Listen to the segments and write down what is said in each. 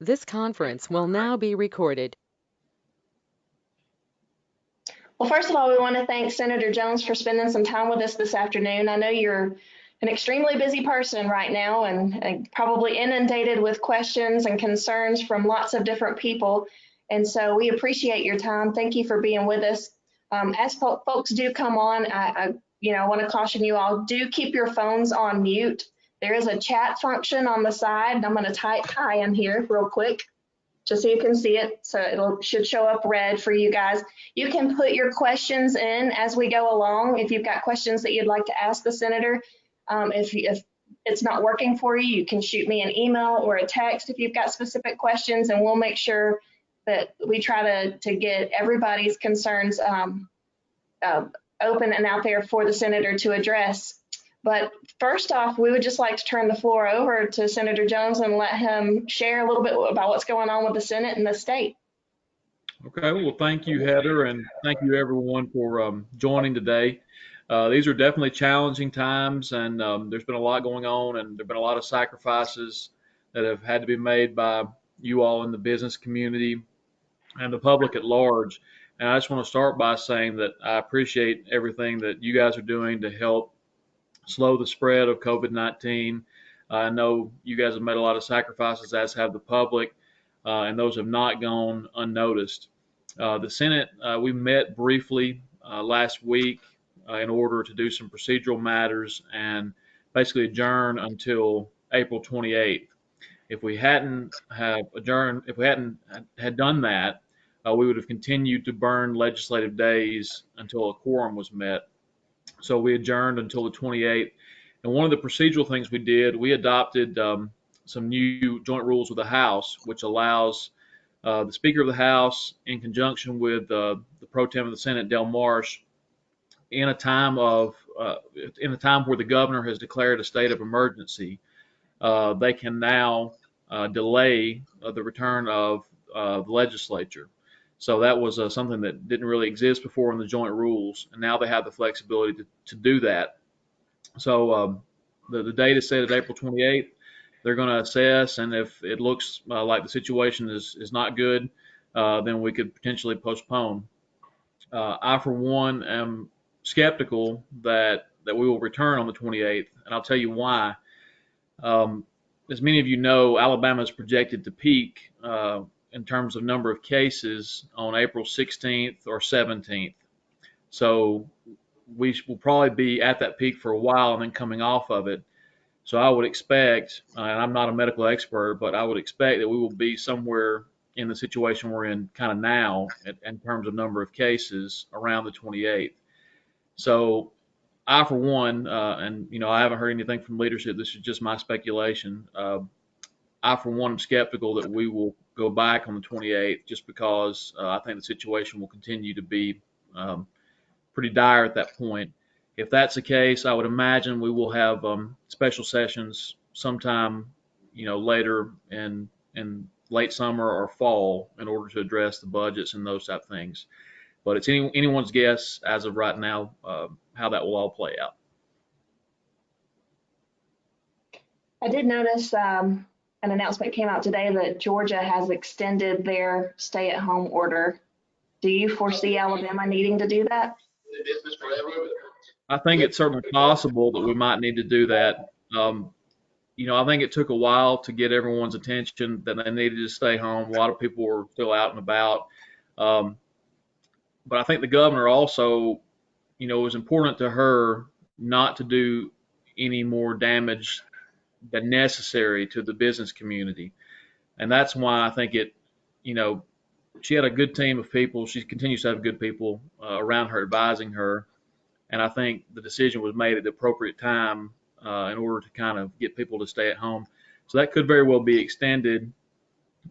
This conference will now be recorded. Well, first of all, we want to thank Senator Jones for spending some time with us this afternoon. I know you're an extremely busy person right now and probably inundated with questions and concerns from lots of different people. And so we appreciate your time. Thank you for being with us. As folks do come on, I want to caution you all, do keep your phones on mute. There is a chat function on the side, and I'm going to type hi in here real quick, just so you can see it. So it should show up red for you guys. You can put your questions in as we go along. If you've got questions that you'd like to ask the senator, if it's not working for you, you can shoot me an email or a text if you've got specific questions, and we'll make sure that we try to get everybody's concerns open and out there for the senator to address. But first off, we would just like to turn the floor over to Senator Jones and let him share a little bit about what's going on with the Senate and the state. Okay, well, thank you, Heather, and thank you, everyone, for joining today. These are definitely challenging times, and there's been a lot going on, and there have been a lot of sacrifices that have had to be made by you all in the business community and the public at large. And I just want to start by saying that I appreciate everything that you guys are doing to help slow the spread of COVID-19. I know you guys have made a lot of sacrifices, as have the public, and those have not gone unnoticed. The Senate, we met briefly last week in order to do some procedural matters and basically adjourn until April 28th. If we hadn't have adjourned, if we hadn't had done that, we would have continued to burn legislative days until a quorum was met. So we adjourned until the 28th. And one of the procedural things we did, we adopted some new joint rules with the House, which allows the Speaker of the House, in conjunction with the Pro Tem of the Senate, Del Marsh, in a time where the governor has declared a state of emergency, they can now delay the return of the legislature. So that was something that didn't really exist before in the joint rules, and now they have the flexibility to do that. So the date is set at April 28th. They're going to assess, and if it looks like the situation is not good, then we could potentially postpone. I, for one, am skeptical that we will return on the 28th, and I'll tell you why. As many of you know, Alabama is projected to peak in terms of number of cases on April 16th or 17th. So we will probably be at that peak for a while and then coming off of it. So I would expect, and I'm not a medical expert, but I would expect that we will be somewhere in the situation we're in kind of now in terms of number of cases around the 28th. So I, for one, and I haven't heard anything from leadership, this is just my speculation. I, for one, am skeptical that we will go back on the 28th just because I think the situation will continue to be pretty dire at that point. If that's the case, I would imagine we will have special sessions sometime, later in late summer or fall in order to address the budgets and those type of things. But it's anyone's guess as of right now how that will all play out. I did notice an announcement came out today that Georgia has extended their stay-at-home order. Do you foresee Alabama needing to do that? I think it's certainly possible that we might need to do that. I think it took a while to get everyone's attention that they needed to stay home. A lot of people were still out and about. But I think the governor also, it was important to her not to do any more damage than necessary to the business community. And that's why I think she had a good team of people. She continues to have good people around her advising her. And I think the decision was made at the appropriate time in order to kind of get people to stay at home. So that could very well be extended.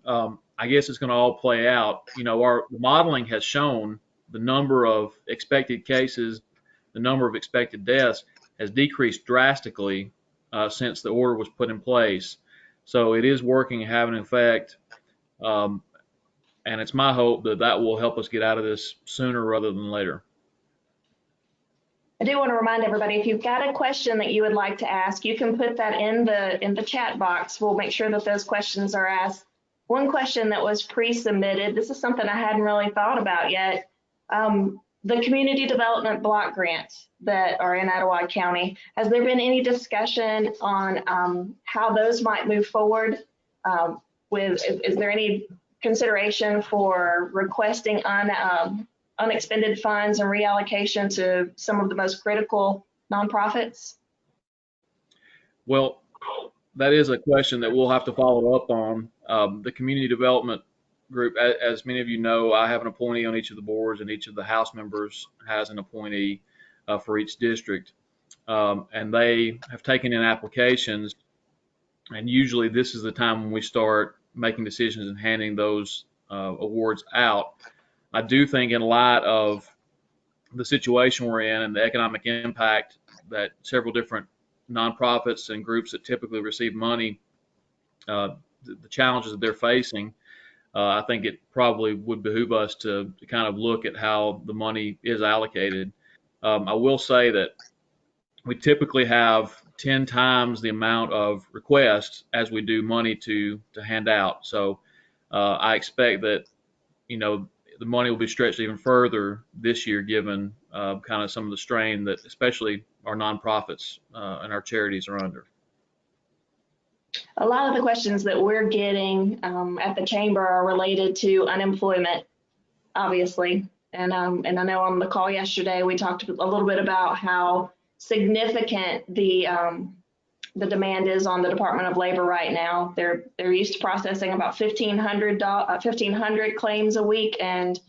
I guess it's going to all play out. Our modeling has shown the number of expected cases, the number of expected deaths has decreased drastically since the order was put in place. So it is working and having an effect. And it's my hope that will help us get out of this sooner rather than later. I do want to remind everybody, if you've got a question that you would like to ask, you can put that in the chat box. We'll make sure that those questions are asked one question that was pre-submitted, this is something I hadn't really thought about yet. The community development block grants that are in Etowah County, has there been any discussion on how those might move forward? Is there any consideration for requesting unexpended funds and reallocation to some of the most critical nonprofits? Well, that is a question that we'll have to follow up on. The community development group, as many of you know, I have an appointee on each of the boards, and each of the House members has an appointee for each district. And they have taken in applications, and usually this is the time when we start making decisions and handing those awards out. I do think, in light of the situation we're in and the economic impact that several different nonprofits and groups that typically receive money, the challenges that they're facing, I think it probably would behoove us to kind of look at how the money is allocated. I will say that we typically have 10 times the amount of requests as we do money to hand out. So I expect that, the money will be stretched even further this year, given kind of some of the strain that especially our nonprofits and our charities are under. A lot of the questions that we're getting at the chamber are related to unemployment, obviously. And I know on the call yesterday, we talked a little bit about how significant the demand is on the Department of Labor right now. They're used to processing about 1,500 claims a week, and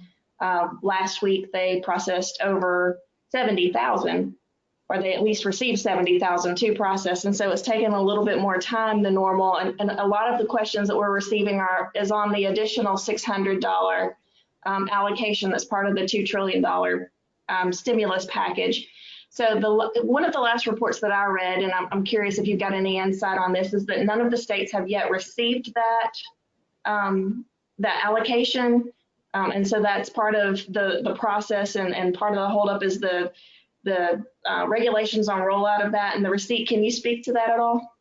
last week they processed over 70,000, or they at least received 70,000 to process. And so it's taken a little bit more time than normal. And a lot of the questions that we're receiving is on the additional $600 allocation that's part of the $2 trillion stimulus package. So one of the last reports that I read, and I'm curious if you've got any insight on this, is that none of the states have yet received that allocation. And so that's part of the process, and part of the holdup is the regulations on rollout of that and the receipt. Can you speak to that at all?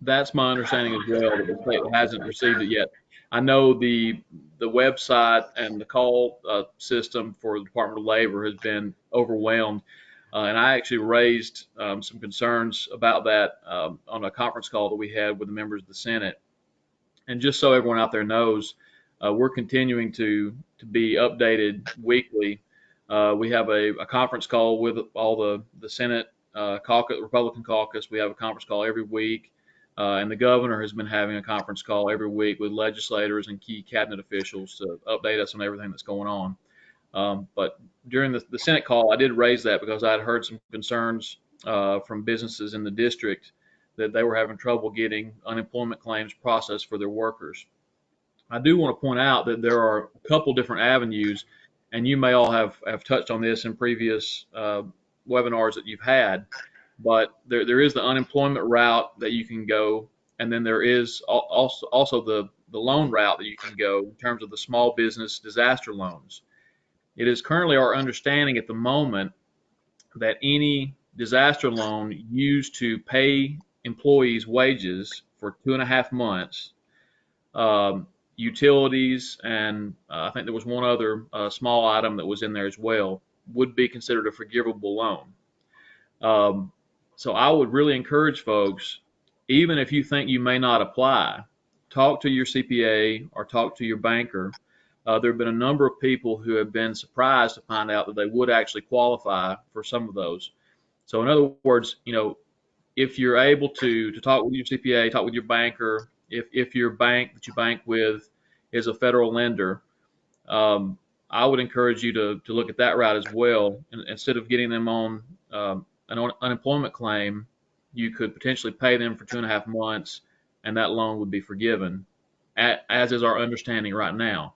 That's my understanding as well, that the state hasn't received it yet. I know the website and the call system for the Department of Labor has been overwhelmed. And I actually raised some concerns about that on a conference call that we had with the members of the Senate. And just so everyone out there knows, we're continuing to be updated weekly. We have a conference call with all the Senate Republican caucus. We have a conference call every week. And the governor has been having a conference call every week with legislators and key cabinet officials to update us on everything that's going on. But during the Senate call, I did raise that because I had heard some concerns from businesses in the district that they were having trouble getting unemployment claims processed for their workers. I do want to point out that there are a couple different avenues, and you may all have touched on this in previous webinars that you've had, but there is the unemployment route that you can go, and then there is also the loan route that you can go in terms of the small business disaster loans. It is currently our understanding at the moment that any disaster loan used to pay employees wages for 2.5 months, utilities, and I think there was one other small item that was in there as well, would be considered a forgivable loan. So I would really encourage folks, even if you think you may not apply, talk to your CPA or talk to your banker. There have been a number of people who have been surprised to find out that they would actually qualify for some of those. So in other words, if you're able to talk with your CPA, talk with your banker, if your bank that you bank with is a federal lender, I would encourage you to look at that route as well. And instead of getting them on an unemployment claim, you could potentially pay them for 2.5 months, and that loan would be forgiven, as is our understanding right now.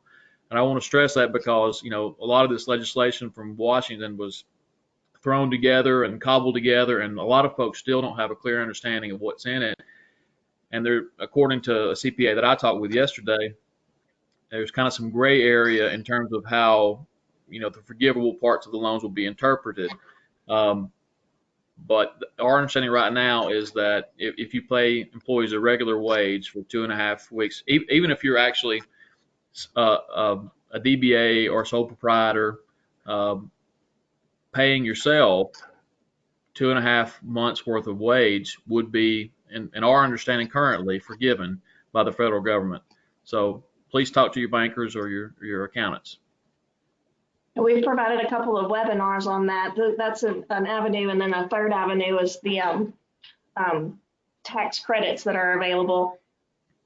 And I want to stress that because, a lot of this legislation from Washington was thrown together and cobbled together, and a lot of folks still don't have a clear understanding of what's in it. And there, according to a CPA that I talked with yesterday, there's kind of some gray area in terms of how, the forgivable parts of the loans will be interpreted. But our understanding right now is that if you pay employees a regular wage for 2.5 weeks, even if you're actually a DBA or sole proprietor, um, paying yourself 2.5 months worth of wage would be, in our understanding currently, forgiven by the federal government. So please talk to your bankers or your accountants. We've provided a couple of webinars on that. That's an avenue, and then a third avenue is the tax credits that are available.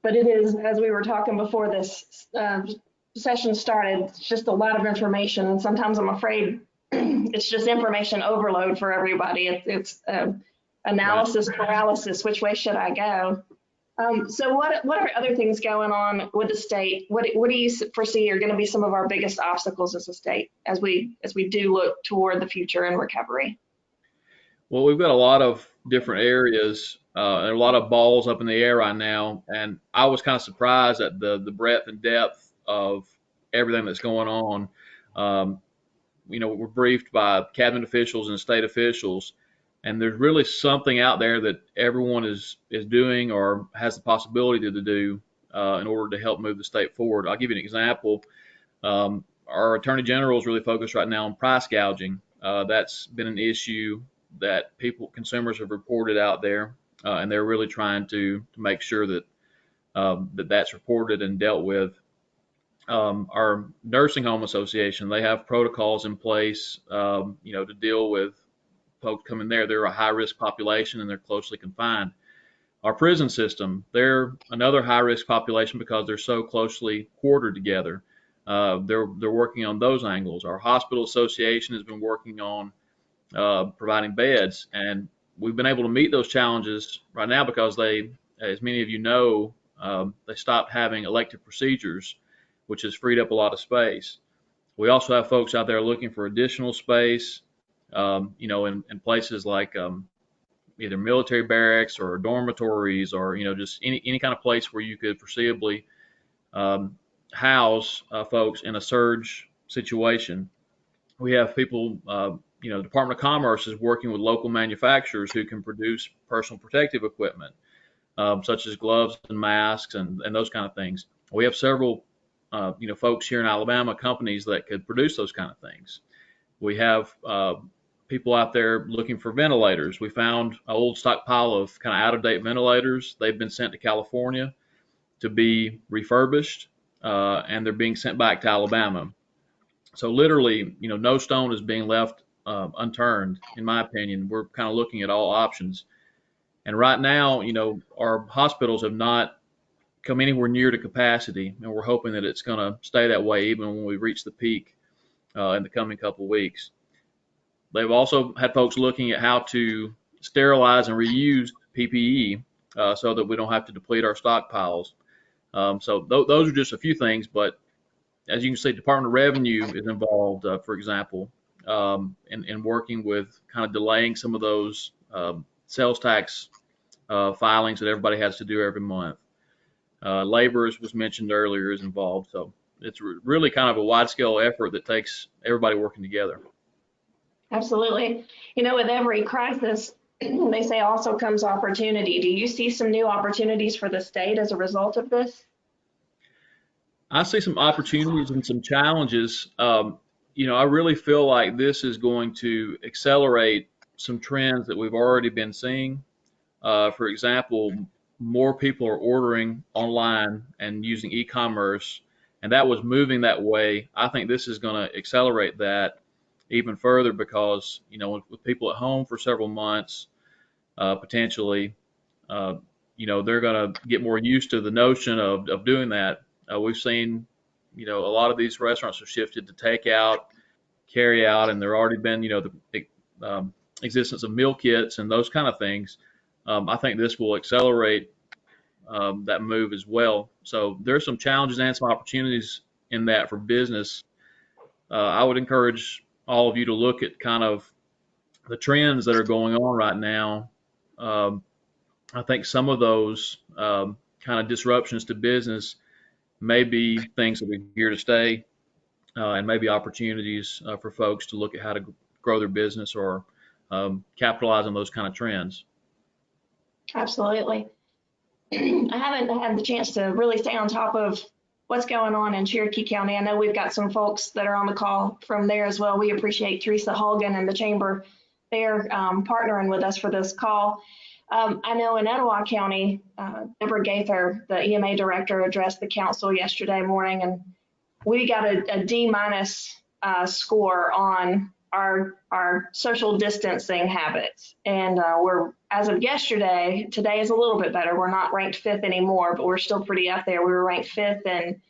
But it is, as we were talking before this session started, it's just a lot of information, and sometimes I'm afraid it's just information overload for everybody. It's analysis paralysis. Which way should I go? So what are other things going on with the state? What do you foresee are going to be some of our biggest obstacles as a state as we do look toward the future and recovery? Well, we've got a lot of different areas and a lot of balls up in the air right now, and I was kind of surprised at the breadth and depth of everything that's going on. Um, we're briefed by cabinet officials and state officials, and there's really something out there that everyone is doing or has the possibility to do in order to help move the state forward. I'll give you an example. Our attorney general is really focused right now on price gouging. That's been an issue that consumers have reported out there, and they're really trying to make sure that that's reported and dealt with. Our nursing home association, they have protocols in place, to deal with folks coming there. They're a high risk population and they're closely confined. Our prison system, they're another high risk population because they're so closely quartered together. They're working on those angles. Our hospital association has been working on providing beds, and we've been able to meet those challenges right now because they, as many of you know, they stopped having elective procedures, which has freed up a lot of space. We also have folks out there looking for additional space, in places like either military barracks or dormitories or, just any kind of place where you could foreseeably house folks in a surge situation. We have people, Department of Commerce is working with local manufacturers who can produce personal protective equipment, such as gloves and masks and those kind of things. We have several, folks here in Alabama, companies that could produce those kind of things. We have people out there looking for ventilators. We found an old stockpile of kind of out-of-date ventilators. They've been sent to California to be refurbished, and they're being sent back to Alabama. So literally, no stone is being left unturned, in my opinion. We're kind of looking at all options. And right now, our hospitals have not come anywhere near to capacity, and we're hoping that it's going to stay that way even when we reach the peak in the coming couple of weeks. They've also had folks looking at how to sterilize and reuse PPE so that we don't have to deplete our stockpiles. Those are just a few things, but as you can see, Department of Revenue is involved, for example, in working with kind of delaying some of those sales tax filings that everybody has to do every month. Labor, as was mentioned earlier, is involved. So it's really kind of a wide-scale effort that takes everybody working together. Absolutely. With every crisis, they say also comes opportunity. Do you see some new opportunities for the state as a result of this? I see some opportunities and some challenges. I really feel like this is going to accelerate some trends that we've already been seeing. For example, more people are ordering online and using e-commerce, and that was moving that way. I think this is going to accelerate that even further because, with people at home for several months, potentially, they're going to get more used to the notion of doing that. We've seen, a lot of these restaurants have shifted to takeout, carry out, and there already been, the existence of meal kits and those kind of things. I think this will accelerate that move as well. So there's some challenges and some opportunities in that for business. I would encourage all of you to look at kind of the trends that are going on right now. I think some of those kind of disruptions to business may be things that are here to stay, and maybe opportunities for folks to look at how to grow their business or capitalize on those kind of trends. Absolutely. I haven't had the chance to really stay on top of what's going on in Cherokee County. I know we've got some folks that are on the call from there as well. We appreciate Teresa Holgan and the Chamber. They're partnering with us for this call. I know in Etowah County, Deborah Gaither, the EMA director, addressed the council yesterday morning, and we got a D minus score on our social distancing habits. And we're, as of yesterday, today is a little bit better. We're not ranked 5th anymore, but we're still pretty up there. We were ranked 5th in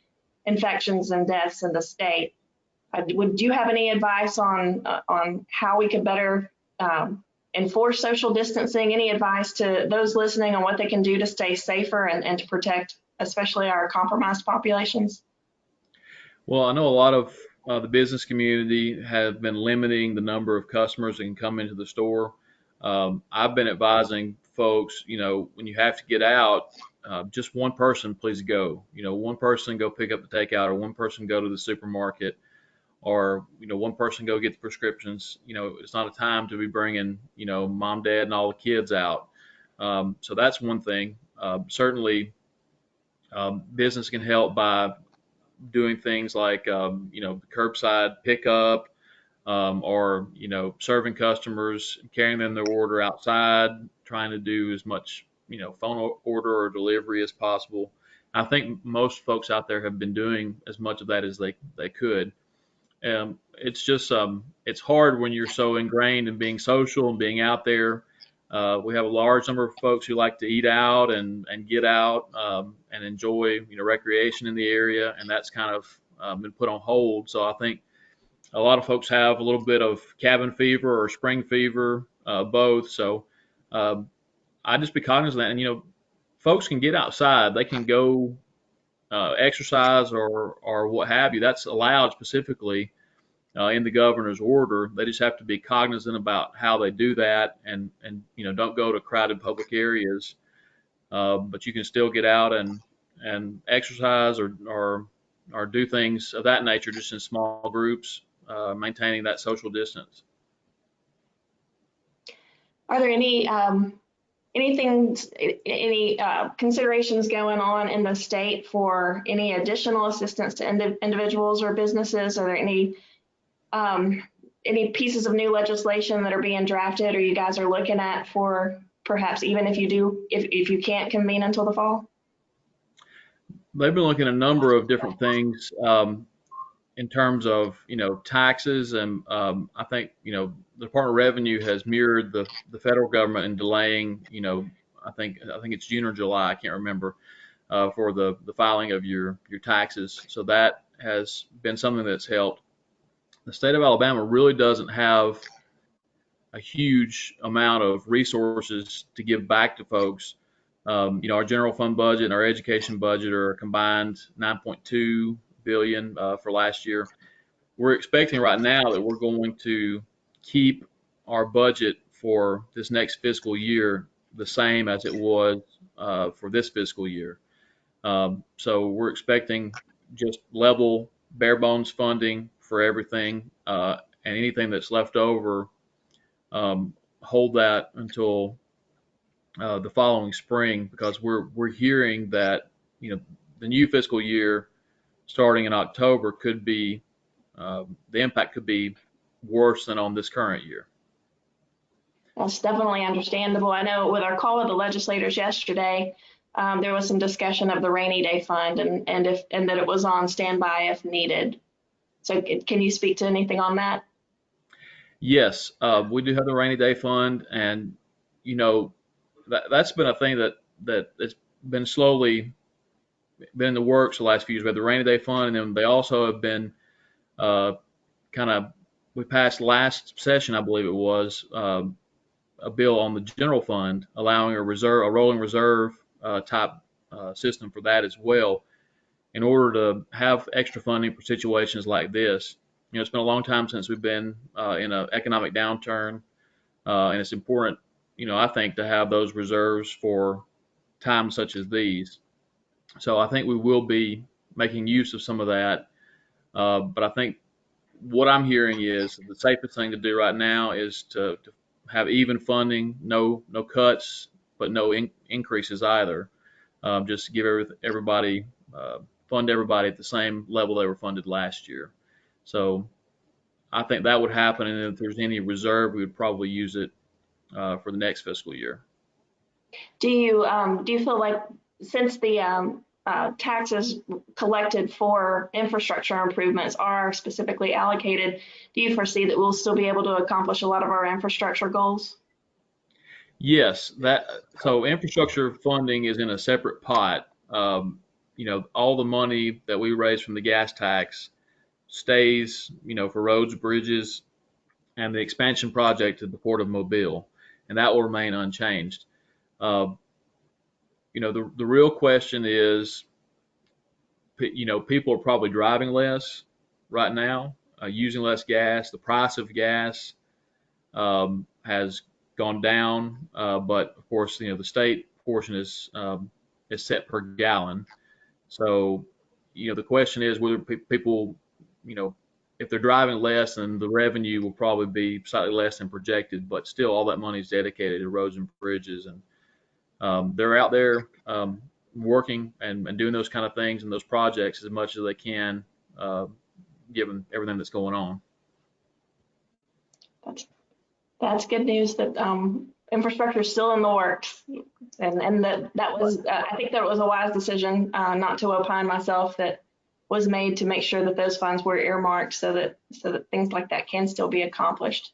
infections and deaths in the state. Would you have any advice on how we could better enforce social distancing? Any advice to those listening on what they can do to stay safer and to protect especially our compromised populations? Well, I know a lot of the business community have been limiting the number of customers that can come into the store. I've been advising folks, when you have to get out, just one person, please go. One person go pick up the takeout, or one person go to the supermarket, or one person go get the prescriptions. It's not a time to be bringing mom, dad, and all the kids out. So that's one thing. Certainly, business can help by doing things like curbside pickup, or serving customers, carrying them their order outside, trying to do as much phone order or delivery as possible. I think most folks out there have been doing as much of that as they could. It's just it's hard when you're so ingrained in being social and being out there. We have a large number of folks who like to eat out and get out and enjoy recreation in the area, and that's kind of been put on hold. So I think a lot of folks have a little bit of cabin fever or spring fever, both. So I just be cognizant of that. And folks can get outside; they can go exercise or what have you. That's allowed specifically in the governor's order. They just have to be cognizant about how they do that, and don't go to crowded public areas. But you can still get out and exercise or do things of that nature, just in small groups, maintaining that social distance. Are there any considerations going on in the state for any additional assistance to individuals or businesses? Are there any pieces of new legislation that are being drafted or you guys are looking at for perhaps, even if you can't convene until the fall? They've been looking at a number of different things in terms of taxes, and I think the Department of Revenue has mirrored the federal government in delaying I think it's June or July, I can't remember, for the filing of your taxes. So that has been something that's helped. The state of Alabama really doesn't have a huge amount of resources to give back to folks. Our general fund budget and our education budget are a combined $9.2 billion for last year. We're expecting right now that we're going to keep our budget for this next fiscal year the same as it was for this fiscal year. So we're expecting just level, bare bones funding for everything, and anything that's left over, hold that until the following spring, because we're hearing that the new fiscal year starting in October could be the impact could be worse than on this current year. That's definitely understandable. I know with our call with the legislators yesterday, there was some discussion of the rainy day fund and that it was on standby if needed. So can you speak to anything on that? Yes, we do have the rainy day fund, and that's been a thing that it's been slowly been in the works the last few years. We have the rainy day fund, and then they also have been we passed last session, I believe it was, a bill on the general fund allowing a rolling reserve type system for that as well, in order to have extra funding for situations like this. It's been a long time since we've been in an economic downturn, and it's important, I think, to have those reserves for times such as these. So I think we will be making use of some of that. But I think what I'm hearing is the safest thing to do right now is to have even funding, no cuts, but no increases either. Just to give everybody fund everybody at the same level they were funded last year. So I think that would happen, and if there's any reserve, we would probably use it for the next fiscal year. Do you feel like since the taxes collected for infrastructure improvements are specifically allocated, do you foresee that we'll still be able to accomplish a lot of our infrastructure goals? Yes, so infrastructure funding is in a separate pot. All the money that we raise from the gas tax stays, for roads, bridges, and the expansion project at the Port of Mobile, and that will remain unchanged. Uh, the real question is, people are probably driving less right now, using less gas. The price of gas has gone down, but of course, the state portion is set per gallon. So, the question is whether people, you know, if they're driving less, then the revenue will probably be slightly less than projected, but still all that money is dedicated to roads and bridges, and they're out there working and doing those kind of things and those projects as much as they can, uh, given everything that's going on. That's that's good news that infrastructure is still in the works, and that was I think that was a wise decision not to opine myself, that was made to make sure that those funds were earmarked so that things like that can still be accomplished.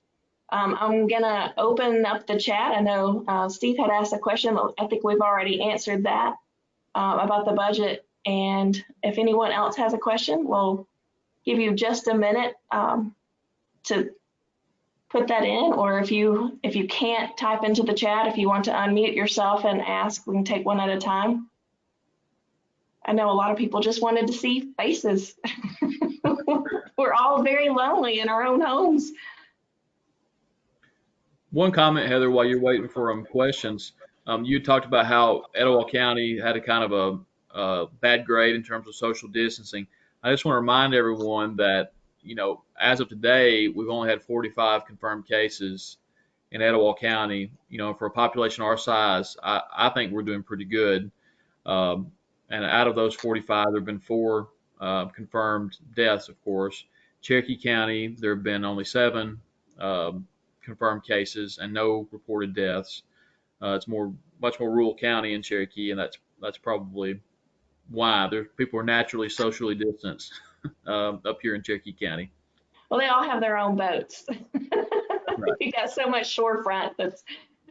I'm gonna open up the chat. I know Steve had asked a question, but I think we've already answered that about the budget. And if anyone else has a question, we'll give you just a minute to put that in, or if you can't type into the chat, if you want to unmute yourself and ask, we can take one at a time. I know a lot of people just wanted to see faces. We're all very lonely in our own homes. One comment, Heather, while you're waiting for questions, you talked about how Etowah County had a kind of a bad grade in terms of social distancing. I just want to remind everyone that, as of today, we've only had 45 confirmed cases in Etowah County. For a population our size, I think we're doing pretty good. And out of those 45, there have been 4 confirmed deaths, of course. Cherokee County, there have been only 7 confirmed cases and no reported deaths. It's much more rural county in Cherokee, and that's probably why people are naturally socially distanced up here in Cherokee County. Well, they all have their own boats. Right. You got so much shorefront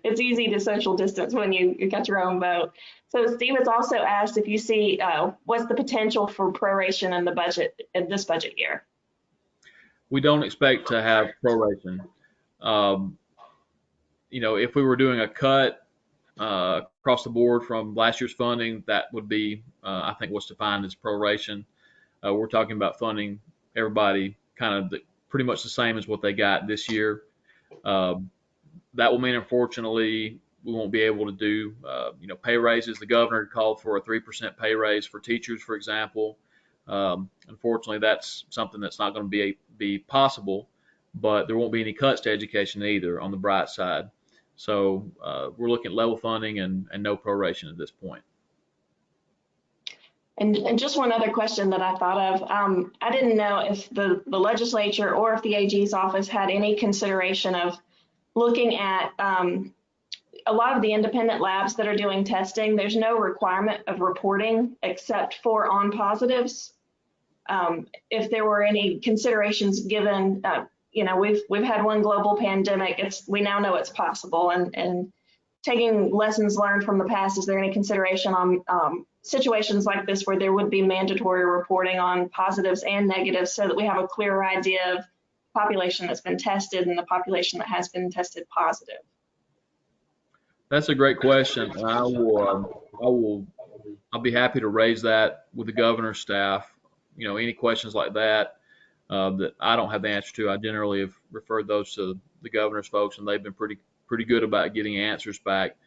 it's easy to social distance when you got your own boat. So Steve has also asked if you see what's the potential for proration in the budget in this budget year. We don't expect to have proration. If we were doing a cut across the board from last year's funding, that would be, I think, what's defined as proration. We're talking about funding everybody kind of pretty much the same as what they got this year. That will mean, unfortunately, we won't be able to do, pay raises. The governor called for a 3% pay raise for teachers, for example. Unfortunately, that's something that's not going to be possible, but there won't be any cuts to education either, on the bright side. So we're looking at level funding and no proration at this point. And just one other question that I thought of. I didn't know if the legislature or if the AG's office had any consideration of looking at a lot of the independent labs that are doing testing. There's no requirement of reporting except for on positives. If there were any considerations given, we've had one global pandemic. We now know it's possible, and taking lessons learned from the past, is there any consideration on situations like this where there would be mandatory reporting on positives and negatives, so that we have a clearer idea of population that's been tested and the population that has been tested positive? That's a great question, and I'll be happy to raise that with the governor's staff. Any questions like that that I don't have the answer to, I generally have referred those to the governor's folks, and they've been pretty good about getting answers back.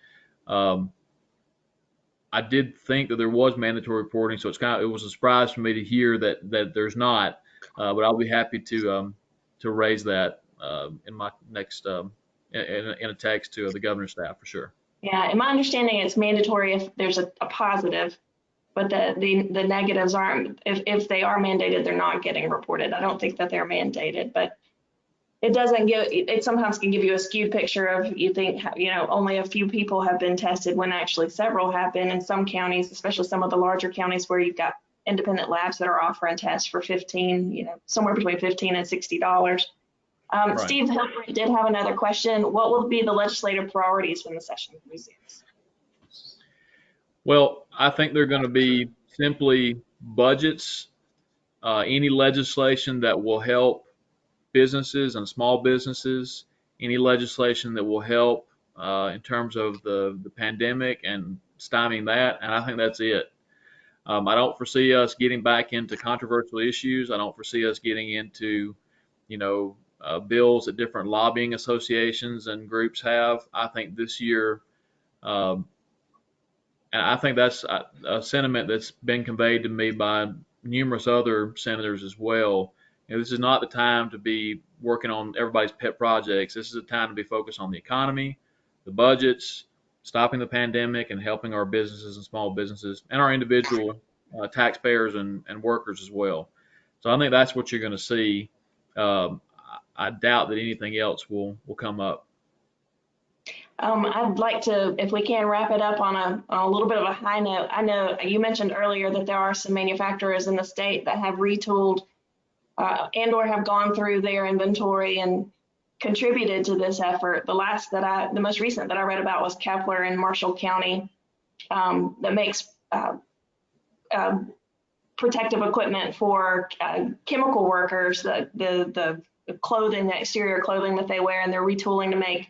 I did think that there was mandatory reporting, so it was a surprise for me to hear that there's not. But I'll be happy to raise that in my next in a text to the governor's staff for sure. Yeah, in my understanding, it's mandatory if there's a positive, but the negatives aren't. If they are mandated, they're not getting reported. I don't think that they're mandated, but it doesn't give. It sometimes can give you a skewed picture of you think only a few people have been tested when actually several have been in some counties, especially some of the larger counties where you've got independent labs that are offering tests for 15, somewhere between $15 and $60. Right. Steve Hilbert did have another question. What will be the legislative priorities when the session resumes? Well, I think they're going to be simply budgets, any legislation that will help businesses and small businesses, any legislation that will help in terms of the pandemic and stymieing that, and I think that's it. I don't foresee us getting back into controversial issues. I don't foresee us getting into, bills that different lobbying associations and groups have. I think this year, um, and I think that's a sentiment that's been conveyed to me by numerous other senators as well. This is not the time to be working on everybody's pet projects. This is a time to be focused on the economy, the budgets, stopping the pandemic, and helping our businesses and small businesses and our individual taxpayers and workers as well. So I think that's what you're going to see. I doubt that anything else will come up. I'd like to, if we can, wrap it up on a little bit of a high note. I know you mentioned earlier that there are some manufacturers in the state that have retooled and or have gone through their inventory and contributed to this effort. The most recent that I read about was Kepler in Marshall County that makes protective equipment for chemical workers, the clothing, the exterior clothing that they wear, and they're retooling to make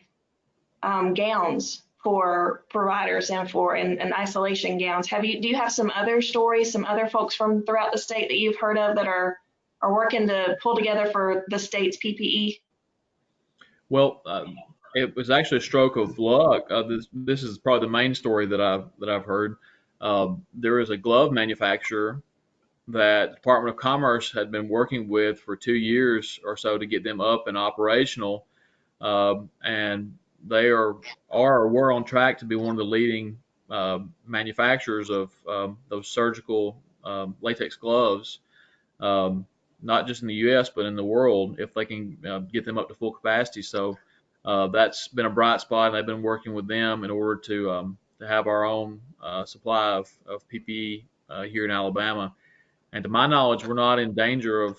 gowns for providers and isolation gowns. Do you have some other stories, some other folks from throughout the state that you've heard of that are working to pull together for the state's PPE? Well, it was actually a stroke of luck. This is probably the main story that I've heard. There is a glove manufacturer that the Department of Commerce had been working with for 2 years or so to get them up and operational, and they were on track to be one of the leading manufacturers of those surgical latex gloves, not just in the U.S. but in the world, if they can get them up to full capacity. So that's been a bright spot, and they've been working with them in order to have our own supply of PPE here in Alabama. And to my knowledge, we're not in danger of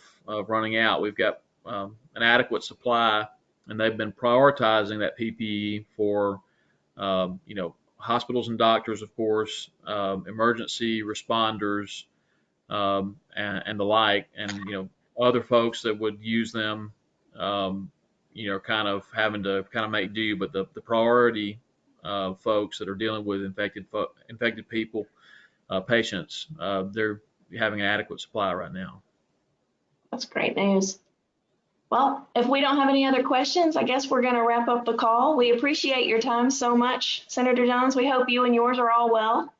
running out. We've got an adequate supply, and they've been prioritizing that PPE for, hospitals and doctors, of course, emergency responders, and the like, and, other folks that would use them, kind of having to kind of make do. But the priority folks that are dealing with infected people, patients, they're having an adequate supply right now. That's great news. Well, if we don't have any other questions, I guess we're going to wrap up the call. We appreciate your time so much, Senator Jones. We hope you and yours are all well.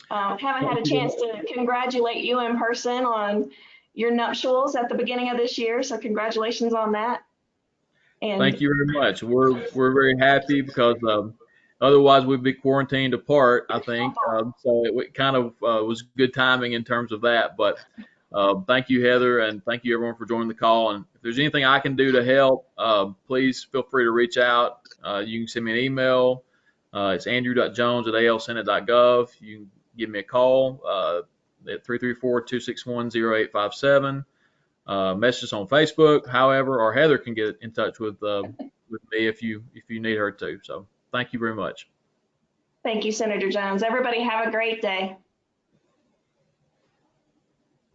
Haven't had a chance to congratulate you in person on your nuptials at the beginning of this year, so congratulations on that. And thank you very much. We're very happy because otherwise we'd be quarantined apart, I think. So it kind of was good timing in terms of that. But thank you, Heather, and thank you everyone for joining the call. And if there's anything I can do to help, please feel free to reach out. You can send me an email. It's andrew.jones@alsenate.gov. You can give me a call at 334-261-0857. Message us on Facebook, however, or Heather can get in touch with me if you need her to. So thank you very much. thank you, Senator Jones. Everybody have a great day.